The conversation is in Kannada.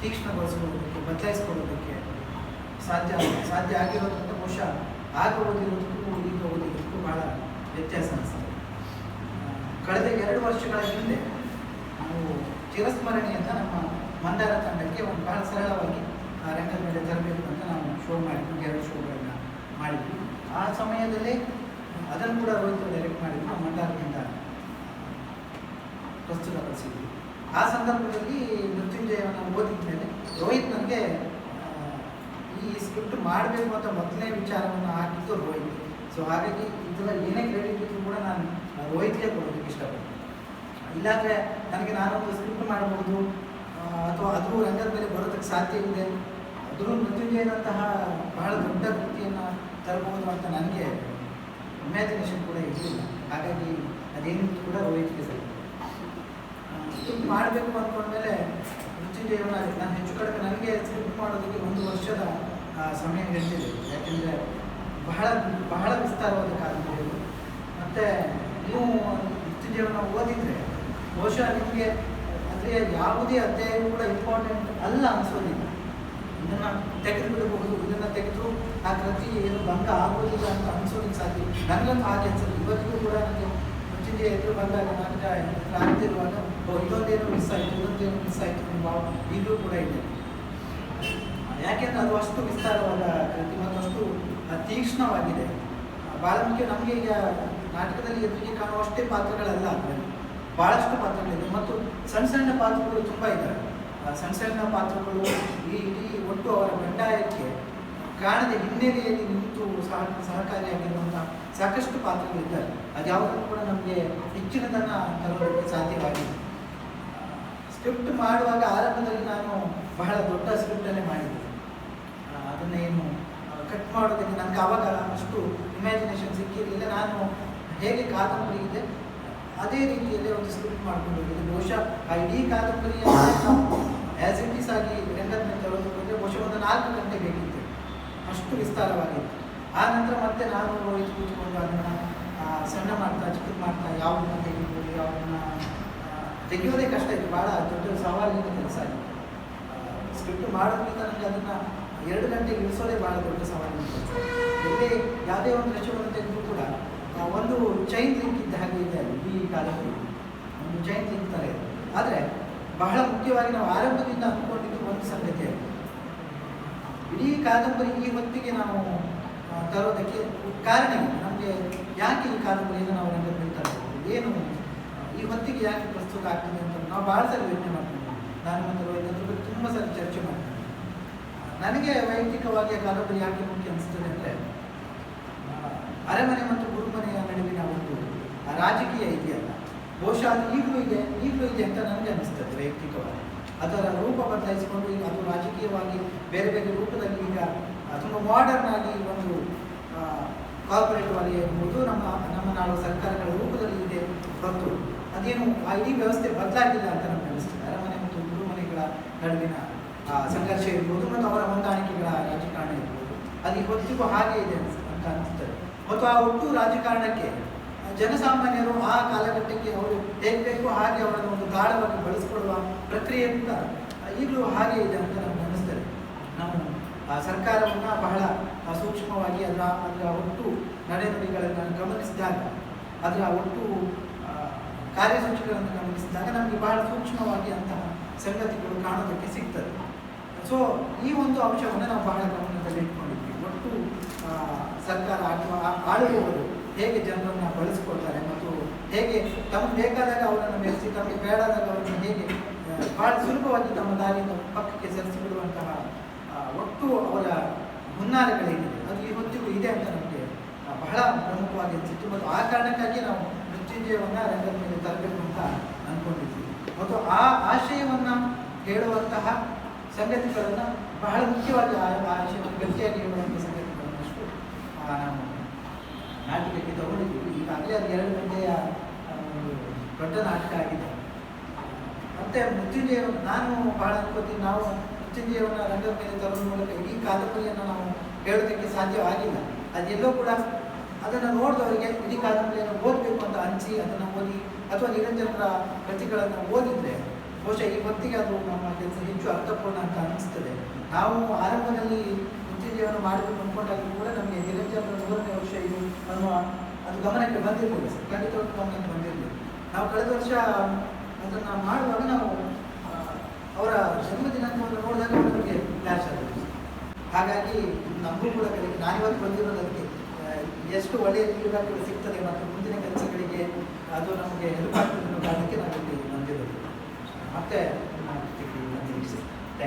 ತೀಕ್ಷ್ಣಗೊಳಿಸ್ಕೊಳ್ಳೋದಕ್ಕೆ, ಬದಲಾಯಿಸ್ಕೊಳ್ಳೋದಕ್ಕೆ ಸಾಧ್ಯ ಆಗಿರೋದ್ರಿಂದ ಬಹುಶಃ ಆಗ ಓದಿರೋದಕ್ಕೂ ಈಗ ಓದಿರೋದಕ್ಕೂ ಭಾಳ ವ್ಯತ್ಯಾಸ ಅನಿಸ್ತದೆ. ಕಳೆದ 2 ವರ್ಷಗಳ ಹಿಂದೆ ನಾವು ಚಿರಸ್ಮರಣೆಯಿಂದ ನಮ್ಮ ಮಂದಾರ ತಂಡಕ್ಕೆ ಒಂದು ಬಹಳ ಸರಳವಾಗಿ ರಂಗದ ಮೇಲೆ ತರಬೇಕು ಅಂತ ನಾವು ಶೋ ಮಾಡಿದ್ವಿ. 2 ಶೋಗಳನ್ನು ಮಾಡಿದ್ವಿ. ಆ ಸಮಯದಲ್ಲಿ ಅದನ್ನು ಕೂಡ ರೋಹಿತ್ ಡೈರೆಕ್ಟ್ ಮಾಡಿದ್ವಿ. ನಾವು ಮಂದಾರದಿಂದ ಪ್ರಸ್ತುತಪಡಿಸಿದ್ವಿ. ಆ ಸಂದರ್ಭದಲ್ಲಿ ಮೃತ್ಯುಂಜಯವನ್ನು ಓದಿದ ಮೇಲೆ ರೋಹಿತ್ ನನಗೆ ಈ ಸ್ಕ್ರಿಪ್ಟ್ ಮಾಡಬೇಕು ಅಂತ ಮೊದಲನೇ ವಿಚಾರವನ್ನು ಹಾಕಿದ್ದು ರೋಹಿತ್. ಸೊ ಹಾಗಾಗಿ ಇದೆಲ್ಲ ಏನೇ ಕ್ರೆಡಿಟ್ ಇದ್ರೂ ಕೂಡ ನಾನು ರೋಹಿತ್ಗೆ ಕೊಡೋದಕ್ಕೆ ಇಷ್ಟಪಡ್ತೀನಿ. ಇಲ್ಲಾಂದರೆ ನನಗೆ ನಾನೊಂದು ಸ್ಕ್ರಿಪ್ಟ್ ಮಾಡಬಹುದು ಅಥವಾ ಅದು ರಂಗದ ಮೇಲೆ ಬರೋದಕ್ಕೆ ಸಾಧ್ಯ ಇದೆ, ಅದ್ರ ಮೃತ್ಯುಂಜಯನಂತಹ ಬಹಳ ದೊಡ್ಡ ಕೃತಿಯನ್ನು ತರಬಹುದು ಅಂತ ನನಗೆ ಇಮ್ಯಾಜಿನೇಷನ್ ಕೂಡ ಇರಲಿಲ್ಲ. ಹಾಗಾಗಿ ಅದೇನಿತ್ತು ಕೂಡ ರೋಹಿತ್ಗೆ ಸರಿ. ಸ್ಕ್ರಿಪ್ಟ್ ಮಾಡಬೇಕು ಅಂದ್ಕೊಂಡ್ಮೇಲೆ ಮೃತ್ಯುಂಜಯವನ್ನು ನಾನು ಹೆಚ್ಚು ಕಡಿಮೆ ನನಗೆ ಸ್ಕ್ರಿಪ್ಟ್ ಮಾಡೋದಕ್ಕೆ 1 ವರ್ಷದ ಸಮಯ ಹಿಡಿದಿದೆ. ಯಾಕೆಂದರೆ ಬಹಳ ವಿಸ್ತಾರವಾದ ಕಾದಂಬರಿಗಳು. ಮತ್ತು ನೀವು ಮೃತ್ಯುಂಜಯವನ್ನು ಓದಿದರೆ ಬಹುಶಃ ನಿಮಗೆ ಅಂದರೆ ಯಾವುದೇ ಅಧ್ಯಾಯವೂ ಕೂಡ ಇಂಪಾರ್ಟೆಂಟ್ ಅಲ್ಲ ಅನಿಸೋದಿಲ್ಲ. ಇದನ್ನು ತೆಗೆದುಬಿಡಬಹುದು, ಇದನ್ನು ತೆಗೆದು ಆ ಕೃತಿ ಏನು ಭಂಗ ಆಗೋದಿಲ್ಲ ಅಂತ ಅನಿಸೋದಕ್ಕೆ ಸಾಧ್ಯ. ನನಗಂತೂ ಹಾಗೆ ಅನ್ಸುತ್ತೆ. ಇವತ್ತಿಗೂ ಕೂಡ ನನಗೆ ಮೃತ್ಯುಂಜಯ ಎದುರು ಬಂದಾಗ ನನಗೆ ಆಗ್ತಿರುವಾಗ ಇದೊಂದೇನೋ ಮಿಸ್ ಆಯಿತು, ಇದೊಂದೇನೋ ಮಿಸ್ ಆಯಿತು ನಿಮ್ಮ ಈಗಲೂ ಕೂಡ ಇದೆ. ಯಾಕೆಂದರೆ ಅದು ಅಷ್ಟು ವಿಸ್ತಾರವಾದ ಕೃತಿ ಮತ್ತು ಅಷ್ಟು ತೀಕ್ಷ್ಣವಾಗಿದೆ. ಭಾಳ ಮುಖ್ಯ. ನಮಗೆ ಈಗ ನಾಟಕದಲ್ಲಿ ಎದುರಿಗೆ ಕಾಣುವಷ್ಟೇ ಪಾತ್ರಗಳಲ್ಲ, ಅದರಲ್ಲಿ ಭಾಳಷ್ಟು ಪಾತ್ರಗಳಿದೆ ಮತ್ತು ಸಣ್ಣ ಸಣ್ಣ ಪಾತ್ರಗಳು ತುಂಬ ಇದ್ದಾವೆ. ಸಣ್ಣ ಪಾತ್ರಗಳು ಈ ಇಡೀ ಒಟ್ಟು ಅವರ ಬಂಡಾಯಕ್ಕೆ ಕಾಣದ ಹಿನ್ನೆಲೆಯಲ್ಲಿ ನಿಂತು ಸಹಕಾರಿಯಾಗಿರುವಂಥ ಸಾಕಷ್ಟು ಪಾತ್ರಗಳಿದ್ದಾರೆ. ಅದು ಯಾವುದನ್ನು ಕೂಡ ನಮಗೆ ಹೆಚ್ಚಿನದನ್ನು ತರೋದಕ್ಕೆ ಸಾಧ್ಯವಾಗಿದೆ. ಸ್ಕ್ರಿಪ್ಟ್ ಮಾಡುವಾಗ ಆರಂಭದಲ್ಲಿ ನಾನು ಬಹಳ ದೊಡ್ಡ ಸ್ಕ್ರಿಪ್ಟನ್ನೇ ಮಾಡಿದ್ದೆ. ಅದನ್ನೇನು ಕಟ್ ಮಾಡೋದಕ್ಕೆ ನನಗೆ ಆವಾಗ ಅಷ್ಟು ಇಮ್ಯಾಜಿನೇಷನ್ ಸಿಕ್ಕಿರಲಿಲ್ಲ. ನಾನು ಹೇಗೆ ಕಾದಂಬರಿ ಇದೆ ಅದೇ ರೀತಿಯಲ್ಲೇ ಒಂದು ಸ್ಕ್ರಿಪ್ಟ್ ಮಾಡ್ಕೊಂಡು ಹೋಗಿದೆ. ಬಹುಶಃ ಆ ಇಡೀ ಕಾದಂಬರಿಯನ್ನು ಆ್ಯಸ್ ಇಟ್ ಈಸ್ ಆಗಿ ರಂಗದ ಮೇಲೆ ತರೋದಕ್ಕೆ ಅಂದರೆ ಬಹುಶಃ ಒಂದು 4 ಗಂಟೆ ಬೇಕಿತ್ತು, ಅಷ್ಟು ವಿಸ್ತಾರವಾಗಿತ್ತು. ಆ ನಂತರ ಮತ್ತೆ ನಾನು ರೋಹಿತ್ ಕೂತ್ಕೊಂಡು ಅದನ್ನು ಸಣ್ಣ ಮಾಡ್ತಾ ಚಿಕ್ಕದು ಮಾಡ್ತಾ ಯಾವುದನ್ನು ತೆಗಿಬೋದು, ಯಾವುದನ್ನು ತೆಗೆಯೋದೇ ಕಷ್ಟ ಇತ್ತು. ಭಾಳ ದೊಡ್ಡ ಸವಾಲಿನ ಕೆಲಸ ಆಯಿತು. ಸ್ಕ್ರಿಪ್ಟ್ ಮಾಡೋದ್ರಿಂದ ನನಗೆ ಅದನ್ನು 2 ಗಂಟೆಗೆ ಇಳಿಸೋದೇ ಭಾಳ ದೊಡ್ಡ ಸವಾಲಿನ ಕೆಲಸ. ಎಲ್ಲಿ ಯಾವುದೇ ಒಂದು ದೃಶ್ಯವನ್ನು ತೆಗೆದು ಕೂಡ ಒಂದು ಚೈನ್ ಲಿಂಕ್ ಇದ್ದ ಹಾಗೆ ಇದೆ ಈ ಕಾಲದಲ್ಲಿ, ಒಂದು ಚೈನ್ ಲಿಂಕ್ ಥರ ಇದೆ. ಆದರೆ ಬಹಳ ಮುಖ್ಯವಾಗಿ ನಾವು ಆರಂಭದಿಂದ ಅಂದ್ಕೊಂಡಿದ್ದು ಒಂದು ಸಂಗತಿ ಆಗಿದೆ. ಇಡೀ ಕಾದಂಬರಿ ಈ ಹೊತ್ತಿಗೆ ನಾವು ತರೋದಕ್ಕೆ ಕಾರಣ ಇದೆ. ನಮಗೆ ಯಾಕೆ ಈ ಕಾದಂಬರಿಯನ್ನು ನಾವು ರಂಗದ ಮೇಲೆ ತರಬಹುದು, ಏನು ಈ ಹೊತ್ತಿಗೆ ಯಾಕೆ ಪ್ರಸ್ತುತ ಆಗ್ತದೆ ಅಂತ ನಾವು ಭಾಳ ಸರಿ ಯೋಚನೆ ಮಾಡ್ತೀವಿ. ನಾನು ಮತ್ತು ರೋಹಿತ್ ಅದ್ರ ಬಗ್ಗೆ ತುಂಬ ಸರಿ ಚರ್ಚೆ ಮಾಡ್ತೀನಿ. ನನಗೆ ವೈಯಕ್ತಿಕವಾಗಿ ಕಾದಂಬರಿ ಯಾಕೆ ಮುಖ್ಯ ಅನಿಸ್ತದೆ ಅಂದರೆ ಅರಮನೆ ಮತ್ತು ಗುರುಮನೆಯ ನಡುವಿನ ಒಂದು ರಾಜಕೀಯ ಇದೆಯಲ್ಲ, ಬಹುಶಃ ಅದು ಈಗಲೂ ಇದೆ ಅಂತ ನನಗೆ ಅನಿಸ್ತದೆ ವೈಯಕ್ತಿಕವಾಗಿ. ಅದರ ರೂಪ ಬದಲಾಯಿಸಿಕೊಂಡು ಈಗ ಅದು ರಾಜಕೀಯವಾಗಿ ಬೇರೆ ಬೇರೆ ರೂಪದಲ್ಲಿ ಈಗ ತುಂಬ ಮಾಡರ್ನ್ ಆಗಿ ಒಂದು ಕಾರ್ಪೊರೇಟ್ ವಲಯ ಎಂಬುದು ನಮ್ಮ ನಾಡು ಸರ್ಕಾರಗಳ ರೂಪದಲ್ಲಿ ಇದೆ ಹೊರತು ಅದೇನು ಆ ಇಡೀ ವ್ಯವಸ್ಥೆ ಬದಲಾಗಿಲ್ಲ ಅಂತ ನಮಗೆ ಅನಿಸ್ತದೆ. ಅರಮನೆ ಮತ್ತು ಗುರುಮನೆಗಳ ನಡುವಿನ ಸಂಘರ್ಷ ಇರ್ಬೋದು ಮತ್ತು ಅವರ ಹೊಂದಾಣಿಕೆಗಳ ರಾಜಕಾರಣ ಇರ್ಬೋದು, ಅದು ಇವತ್ತಿಗೂ ಹಾಗೆ ಇದೆ ಅಂತ ಅನಿಸ್ತದೆ. ಮತ್ತು ಆ ಒಟ್ಟು ರಾಜಕಾರಣಕ್ಕೆ ಜನಸಾಮಾನ್ಯರು ಆ ಕಾಲಘಟ್ಟಕ್ಕೆ ಅವರು ಹೇಗೆ ಬೇಕೋ ಹಾಗೆ ಅವರನ್ನು ಒಂದು ಗಾಢವಾಗಿ ಬಳಸಿಕೊಳ್ಳುವ ಪ್ರಕ್ರಿಯೆ ಕೂಡ ಈಗಲೂ ಹಾಗೆ ಇದೆ ಅಂತ ನಮ್ಗೆ ಅನಿಸ್ತದೆ. ನಾವು ಸರ್ಕಾರವನ್ನು ಬಹಳ ಸೂಕ್ಷ್ಮವಾಗಿ ಅದರ ಒಟ್ಟು ನಡೆನುಡಿಗಳನ್ನು ಗಮನಿಸಿದಾಗ, ಅದರ ಒಟ್ಟು ಕಾರ್ಯಸೂಚಿಗಳನ್ನು ಗಮನಿಸಿದಾಗ ನಮಗೆ ಬಹಳ ಸೂಕ್ಷ್ಮವಾಗಿ ಅಂತಹ ಸಂಗತಿಗಳು ಕಾಣೋದಕ್ಕೆ ಸಿಗ್ತದೆ. ಸೊ ಈ ಒಂದು ಅಂಶವನ್ನು ನಾವು ಬಹಳ ಗಮನದಲ್ಲಿ ಇಟ್ಕೊಂಡಿದ್ವಿ. ಒಟ್ಟು ಸರ್ಕಾರ ಅಥವಾ ಆಳುವವರು ಹೇಗೆ ಜನರನ್ನು ಬಳಸಿಕೊಳ್ತಾರೆ ಮತ್ತು ಹೇಗೆ ತಮಗೆ ಬೇಕಾದಾಗ ಅವರನ್ನು ಮೆರೆಸಿ, ತಮಗೆ ಬೇಡಾದಾಗ ಅವರನ್ನು ಹೇಗೆ ಭಾಳ ಸುಲಭವಾಗಿ ತಮ್ಮ ದಾರಿಯಿಂದ ಪಕ್ಕಕ್ಕೆ ಸರಿಸಿಬಿಡುವಂತಹ ಒಟ್ಟು ಅವರ ಹುನ್ನಾರಗಳೇನಿದೆ ಅದು ಈ ಹೊತ್ತಿಗೂ ಇದೆ ಅಂತ ನಮಗೆ ಬಹಳ ಪ್ರಮುಖವಾಗಿ ಅನಿಸಿತ್ತು. ಮತ್ತು ಆ ಕಾರಣಕ್ಕಾಗಿ ನಾವು ಮೃತ್ಯುಂಜಯವನ್ನು ರಂಗದ ಮೇಲೆ ತರಬೇಕು ಅಂತ ಅಂದ್ಕೊಂಡಿದ್ವಿ. ಮತ್ತು ಆ ಆಶಯವನ್ನು ಹೇಳುವಂತಹ ಸಂಗತಿಗಳನ್ನು ಬಹಳ ಮುಖ್ಯವಾಗಿ ಆ ಆಶಯವನ್ನು ಗಟ್ಟಿಯಾಗಿ ಹೇಳುವಂಥ ಸಂಗತಿಗಳನ್ನಷ್ಟು ನಾವು ನಾಟಕಕ್ಕೆ ತಗೊಂಡಿದ್ದೀವಿ. ಈಗಾಗಲೇ ಅದು 2 ಗಂಟೆಯ ಒಂದು ದೊಡ್ಡ ನಾಟಕ ಆಗಿದೆ. ಮತ್ತು ಮೃತ್ಯುಂಜಯವನ್ನು ನಾನು ಬಹಳ ಅನ್ಕೋತೀನಿ, ನಾವು ಮೃತ್ಯುಂಜಯವನ್ನು ರಂಗದ ಮೇಲೆ ತರೋದ್ರ ಮೂಲಕ ಇಡೀ ಕಾದಂಬರಿಯನ್ನು ನಾವು ಹೇಳೋದಕ್ಕೆ ಸಾಧ್ಯವಾಗಿಲ್ಲ. ಅದೆಲ್ಲೋ ಕೂಡ ಅದನ್ನು ನೋಡಿದವರಿಗೆ ಇಡೀ ಕಾದಂಬರಿಯನ್ನು ಓದಬೇಕು ಅಂತ ಅನಿಸಿ ಅದನ್ನು ಓದಿ ಅಥವಾ ನಿರಂಜನರ ಕೃತಿಗಳನ್ನು ಓದಿದರೆ ಬಹುಶಃ ಈ ಹೊತ್ತಿಗೆ ಅದು ನಮ್ಮ ಕೆಲಸ ಹೆಚ್ಚು ಅರ್ಥಪೂರ್ಣ ಅಂತ ನಾವು ಆರಂಭದಲ್ಲಿ ಮೃತ್ಯುಂಜಯವನ್ನು ಮಾಡಬೇಕು ಅಂದ್ಕೊಂಡಾಗ ಕೂಡ ನಮಗೆ ನಿರಂಜನ 100ನೇ ವರ್ಷ ಇದು ಅನ್ನುವ ಅದು ಗಮನಕ್ಕೆ ಬಂದಿರಲಿಲ್ಲ ಸರ್, ಖಂಡಿತವಾಗಿ ಗಮನಕ್ಕೆ ಬಂದಿರಲಿಲ್ಲ. ನಾವು ಕಳೆದ ವರ್ಷ ಅದನ್ನು ಮಾಡುವಾಗ ನಾವು ಅವರ ಜನ್ಮದಿನಾಂಕವನ್ನು ನೋಡಿದಾಗ ನಮಗೆ ಫ್ಲ್ಯಾಶ್ ಆಗುತ್ತೆ. ಹಾಗಾಗಿ ನಮಗೂ ಕೂಡ ಕಲಿಕೆ ನಾನಿವತ್ತು ಬಂದಿರೋದು ಅದಕ್ಕೆ ಎಷ್ಟು ಒಳ್ಳೆಯ ಫೀಡ್ಬ್ಯಾಕ್ಗಳು ಸಿಗ್ತದೆ ಮತ್ತು ಮುಂದಿನ ಕೆಲಸಗಳಿಗೆ ಅದು ನಮಗೆ ಹೆಲ್ಪ್ ಆಗ್ತದೆ ಅನ್ನೋ ಕಾರಣಕ್ಕೆ ನಾವಿಲ್ಲಿ ಬಂದಿರೋದು. ಮತ್ತೆ